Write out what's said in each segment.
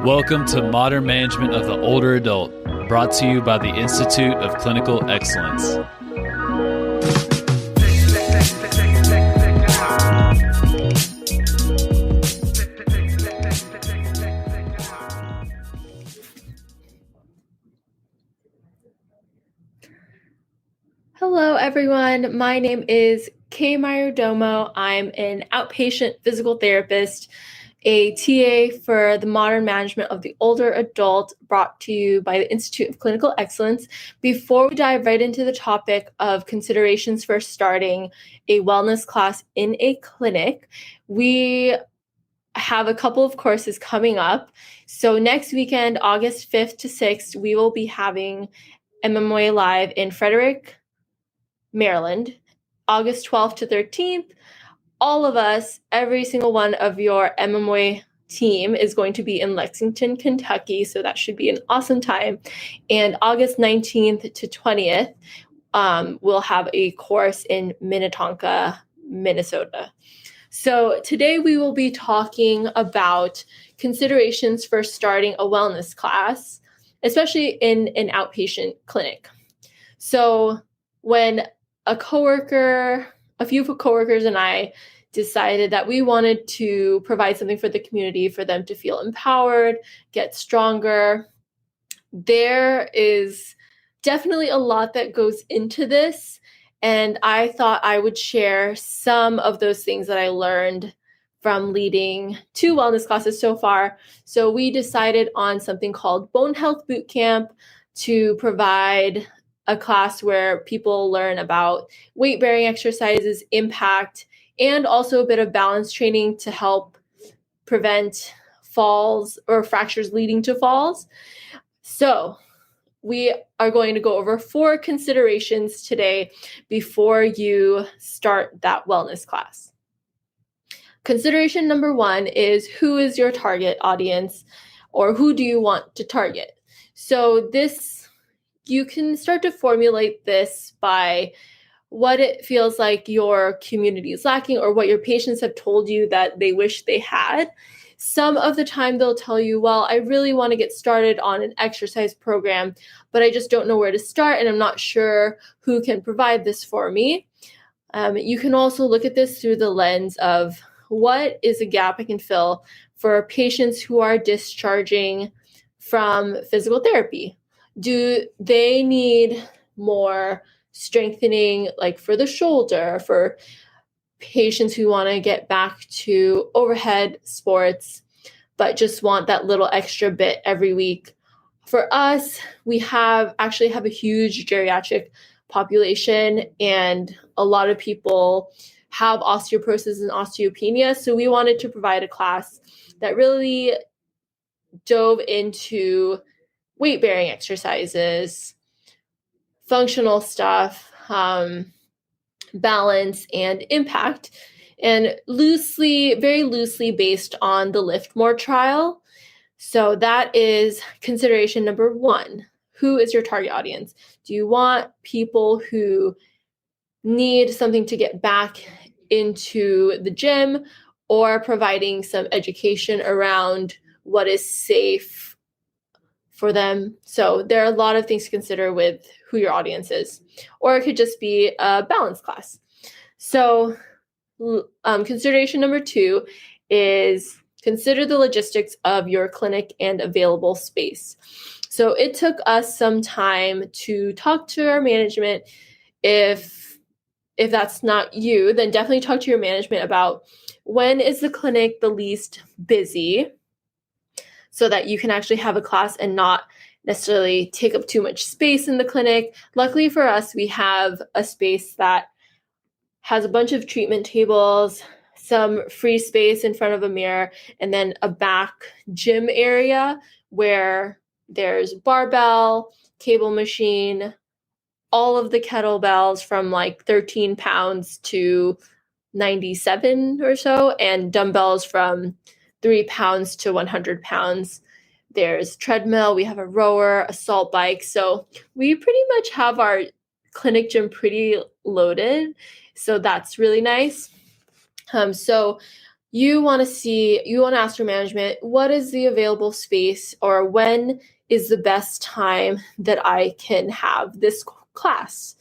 Welcome to Modern Management of the Older Adult, brought to you by the Institute of Clinical Excellence. Hello, everyone. My name is Kay Mayordomo. I'm an outpatient physical therapist, a TA for the Modern Management of the Older Adult, brought to you by the Institute of Clinical Excellence. Before we dive right into the topic of considerations for starting a wellness class in a clinic, we have a couple of courses coming up. So next weekend, August 5th to 6th, we will be having MMOA Live in Frederick, Maryland, August 12th to 13th. All of us, every single one of your MMOA team is going to be in Lexington, Kentucky, so that should be an awesome time. And August 19th to 20th, we'll have a course in Minnetonka, Minnesota. So today we will be talking about considerations for starting a wellness class, especially in an outpatient clinic. So when a few coworkers and I decided that we wanted to provide something for the community for them to feel empowered, get stronger. There is definitely a lot that goes into this, and I thought I would share some of those things that I learned from leading 2 wellness classes so far. So we decided on something called Bone Health Bootcamp to provide a class where people learn about weight-bearing exercises, impact, and also a bit of balance training to help prevent falls or fractures leading to falls. So we are going to go over 4 considerations today before you start that wellness class. Consideration number 1 is, who is your target audience, or who do you want to target? So you can start to formulate this by what it feels like your community is lacking or what your patients have told you that they wish they had. Some of the time they'll tell you, well, I really want to get started on an exercise program, but I just don't know where to start and I'm not sure who can provide this for me. You can also look at this through the lens of what is a gap I can fill for patients who are discharging from physical therapy. Do they need more strengthening, like for the shoulder, for patients who want to get back to overhead sports, but just want that little extra bit every week? For us, we actually have a huge geriatric population, and a lot of people have osteoporosis and osteopenia. So we wanted to provide a class that really dove into weight-bearing exercises, functional stuff, balance, and impact, and very loosely based on the Lift More trial. So that is consideration number 1. Who is your target audience? Do you want people who need something to get back into the gym, or providing some education around what is safe for them? So there are a lot of things to consider with who your audience is, or it could just be a balance class. So consideration number 2 is consider the logistics of your clinic and available space. So it took us some time to talk to our management. If that's not you, then definitely talk to your management about when is the clinic the least busy, so that you can actually have a class and not necessarily take up too much space in the clinic. Luckily for us, we have a space that has a bunch of treatment tables, some free space in front of a mirror, and then a back gym area where there's barbell, cable machine, all of the kettlebells from like 13 pounds to 97 or so, and dumbbells from 3 pounds to 100 pounds. There's treadmill, we have a rower, a salt bike. So we pretty much have our clinic gym pretty loaded. So that's really nice. So you want to ask your management, what is the available space, or when is the best time that I can have this class?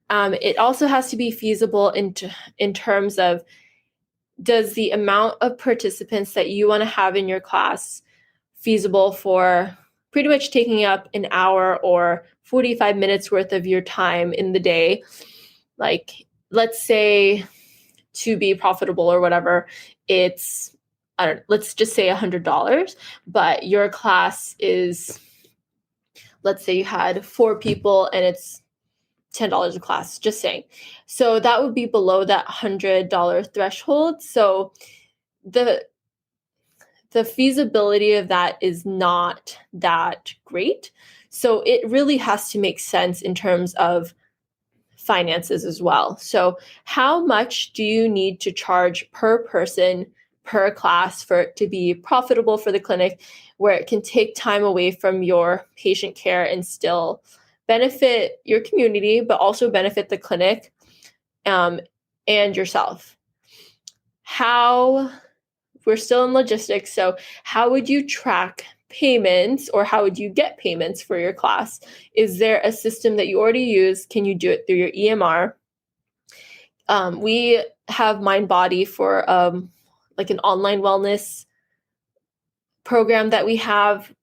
It also has to be feasible in terms of, does the amount of participants that you want to have in your class feasible for pretty much taking up an hour or 45 minutes worth of your time in the day? Like, let's say to be profitable or whatever, it's, let's just say $100, but your class is, let's say you had 4 people and it's $10 a class, just saying. So that would be below that $100 threshold. So the feasibility of that is not that great. So it really has to make sense in terms of finances as well. So how much do you need to charge per person, per class, for it to be profitable for the clinic, where it can take time away from your patient care and still benefit your community, but also benefit the clinic and yourself? We're still in logistics, so how would you track payments, or how would you get payments for your class? Is there a system that you already use? Can you do it through your EMR? We have MindBody for like an online wellness program that we have,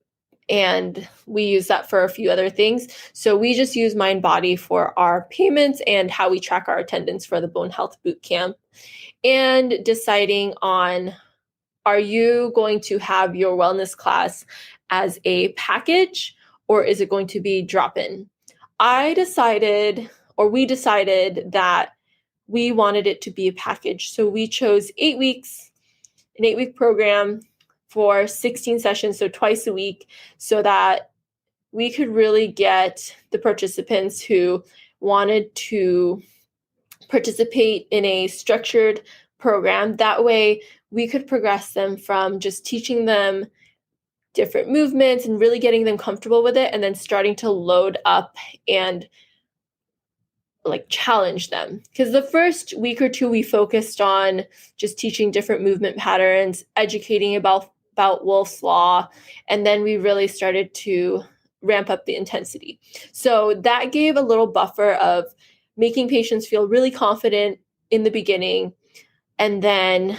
and we use that for a few other things. So we just use MindBody for our payments and how we track our attendance for the Bone Health Bootcamp, and deciding on, are you going to have your wellness class as a package, or is it going to be drop-in? We decided that we wanted it to be a package. So we chose 8 weeks, an 8-week program for 16 sessions, so twice a week, so that we could really get the participants who wanted to participate in a structured program. That way we could progress them from just teaching them different movements and really getting them comfortable with it, and then starting to load up and like challenge them. Because the first week or two we focused on just teaching different movement patterns, educating about Wolff's Law, and then we really started to ramp up the intensity. So that gave a little buffer of making patients feel really confident in the beginning, and then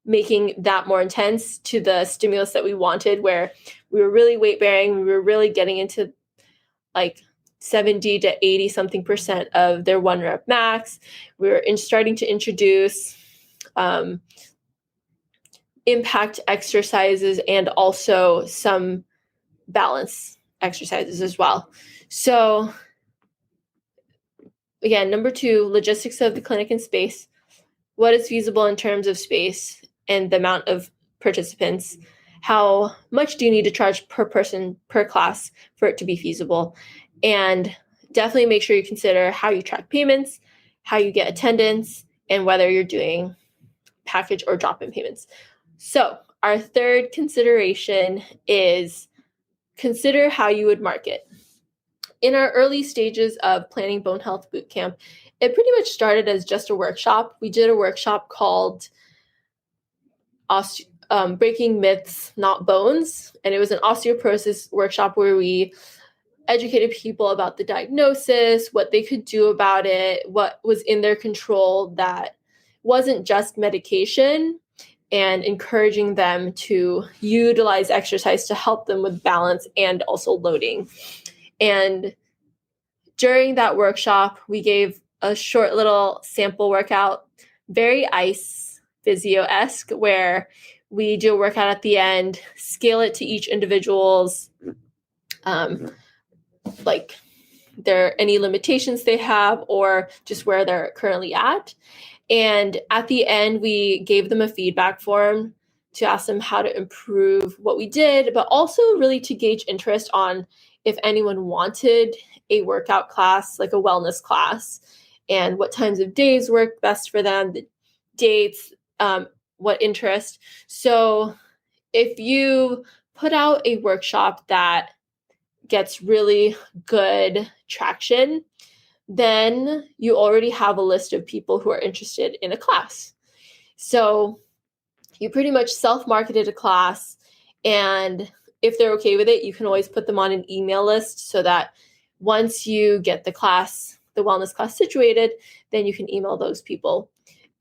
making that more intense to the stimulus that we wanted, where we were really weight bearing, we were really getting into like 70 to 80 something % of their 1 rep max. We were starting to introduce impact exercises and also some balance exercises as well. So again, number 2, logistics of the clinic and space. What is feasible in terms of space and the amount of participants? How much do you need to charge per person, per class, for it to be feasible? And definitely make sure you consider how you track payments, how you get attendance, and whether you're doing package or drop-in payments. So our third consideration is consider how you would market. In our early stages of planning Bone Health Bootcamp, it pretty much started as just a workshop. We did a workshop called Breaking Myths, Not Bones, and it was an osteoporosis workshop where we educated people about the diagnosis, what they could do about it, what was in their control that wasn't just medication, and encouraging them to utilize exercise to help them with balance and also loading. And during that workshop, we gave a short little sample workout, very ice physio-esque, where we do a workout at the end, scale it to each individual's like any limitations they have, or just where they're currently at. And at the end, we gave them a feedback form to ask them how to improve what we did, but also really to gauge interest on if anyone wanted a workout class, like a wellness class, and what times of days work best for them, the dates, what interest. So if you put out a workshop that gets really good traction, then you already have a list of people who are interested in a class. So you pretty much self-marketed a class, and if they're okay with it, you can always put them on an email list so that once you get the wellness class situated, then you can email those people.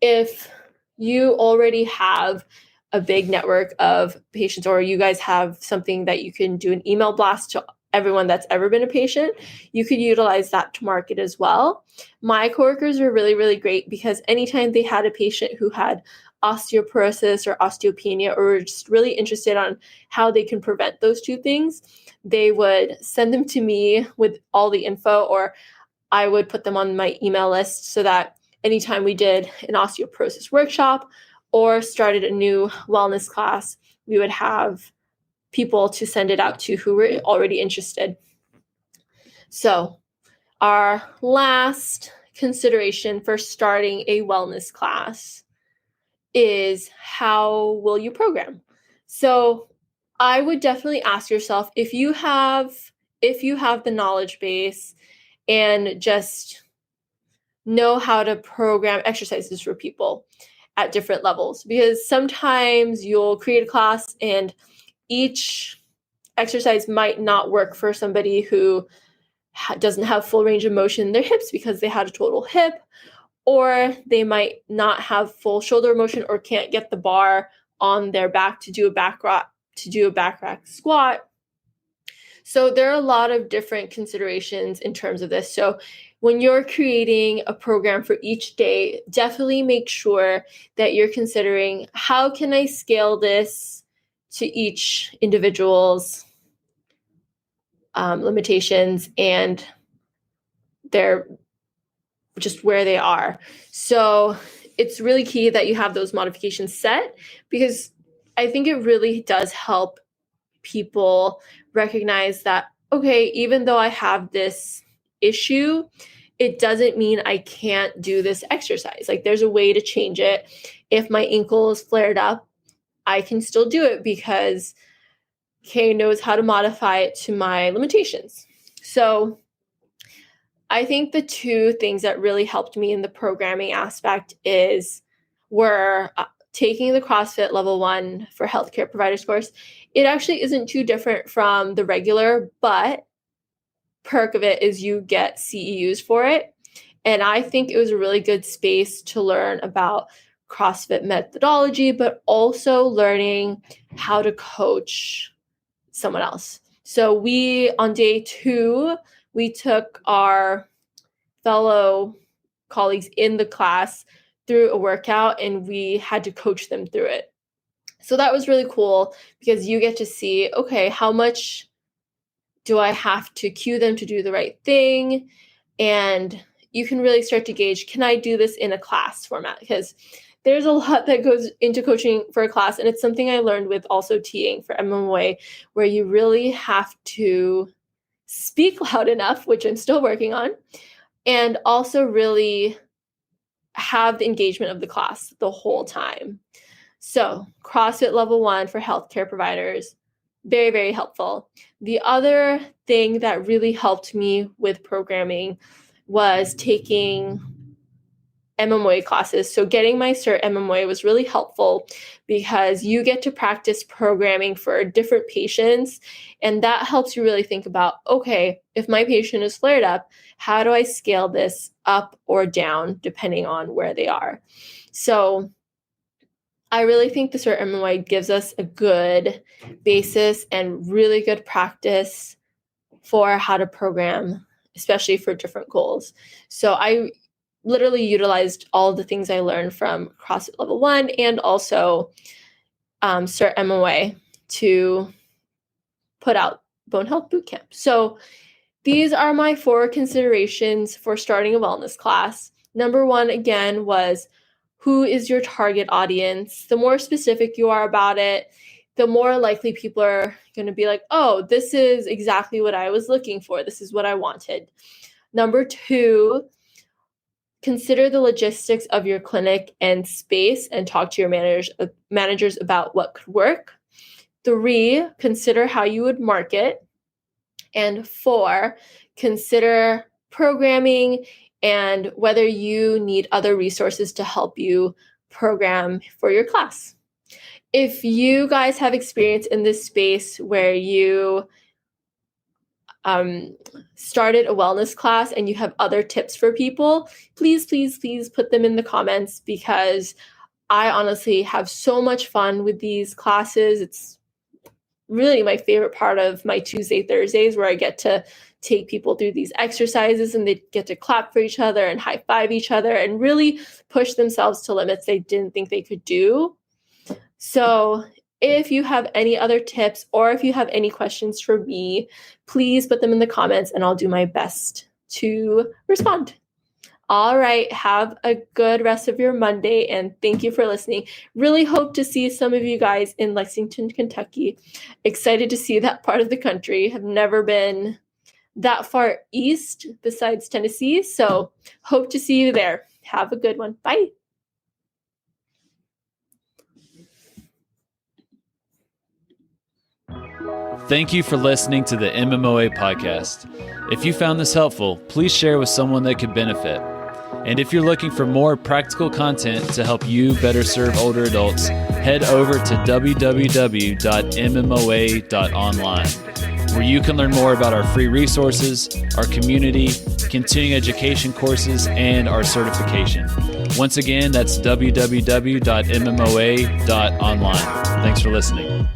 If you already have a big network of patients, or you guys have something that you can do an email blast to everyone that's ever been a patient, you could utilize that to market as well. My coworkers were really, really great because anytime they had a patient who had osteoporosis or osteopenia, or were just really interested on how they can prevent those two things, they would send them to me with all the info, or I would put them on my email list so that anytime we did an osteoporosis workshop or started a new wellness class, we would have people to send it out to who were already interested. So our last consideration for starting a wellness class is, how will you program? So I would definitely ask yourself, if you have the knowledge base and just know how to program exercises for people at different levels, because sometimes you'll create a class and each exercise might not work for somebody who doesn't have full range of motion in their hips because they had a total hip, or they might not have full shoulder motion or can't get the bar on their back to do a back rack squat. So there are a lot of different considerations in terms of this. So when you're creating a program for each day, definitely make sure that you're considering, how can I scale this to each individual's limitations and their just where they are. So it's really key that you have those modifications set, because I think it really does help people recognize that, okay, even though I have this issue, it doesn't mean I can't do this exercise. Like, there's a way to change it. If my ankle is flared up, I can still do it because Kay knows how to modify it to my limitations. So I think the two things that really helped me in the programming aspect were taking the CrossFit Level 1 for Healthcare Providers course. It actually isn't too different from the regular, but perk of it is you get CEUs for it. And I think it was a really good space to learn about CrossFit methodology, but also learning how to coach someone else. So on day 2, we took our fellow colleagues in the class through a workout, and we had to coach them through it. So that was really cool, because you get to see, okay, how much do I have to cue them to do the right thing? And you can really start to gauge, can I do this in a class format? Because there's a lot that goes into coaching for a class, and it's something I learned with also TAing for MMA, where you really have to speak loud enough, which I'm still working on, and also really have the engagement of the class the whole time. So CrossFit Level 1 for healthcare providers, very, very helpful. The other thing that really helped me with programming was taking MMA classes. So getting my cert MMA was really helpful, because you get to practice programming for different patients. And that helps you really think about, okay, if my patient is flared up, how do I scale this up or down depending on where they are? So I really think the cert MMA gives us a good basis and really good practice for how to program, especially for different goals. So I literally utilized all the things I learned from CrossFit Level 1 and also Cert MMA to put out Bone Health Bootcamp. So these are my 4 considerations for starting a wellness class. Number 1, again, was, who is your target audience? The more specific you are about it, the more likely people are going to be like, oh, this is exactly what I was looking for. This is what I wanted. Number 2, consider the logistics of your clinic and space and talk to your managers about what could work. 3, consider how you would market. And 4, consider programming and whether you need other resources to help you program for your class. If you guys have experience in this space where you started a wellness class and you have other tips for people, please put them in the comments, because I honestly have so much fun with these classes. It's really my favorite part of my Tuesday, Thursdays, where I get to take people through these exercises and they get to clap for each other and high five each other and really push themselves to limits they didn't think they could do. So if you have any other tips or if you have any questions for me, please put them in the comments and I'll do my best to respond. All right, have a good rest of your Monday, and thank you for listening. Really hope to see some of you guys in Lexington, Kentucky. Excited to see that part of the country. Have never been that far east besides Tennessee, so hope to see you there. Have a good one. Bye. Thank you for listening to the MMOA podcast. If you found this helpful, please share with someone that could benefit. And if you're looking for more practical content to help you better serve older adults, head over to www.mmoa.online, where you can learn more about our free resources, our community, continuing education courses, and our certification. Once again, that's www.mmoa.online. Thanks for listening.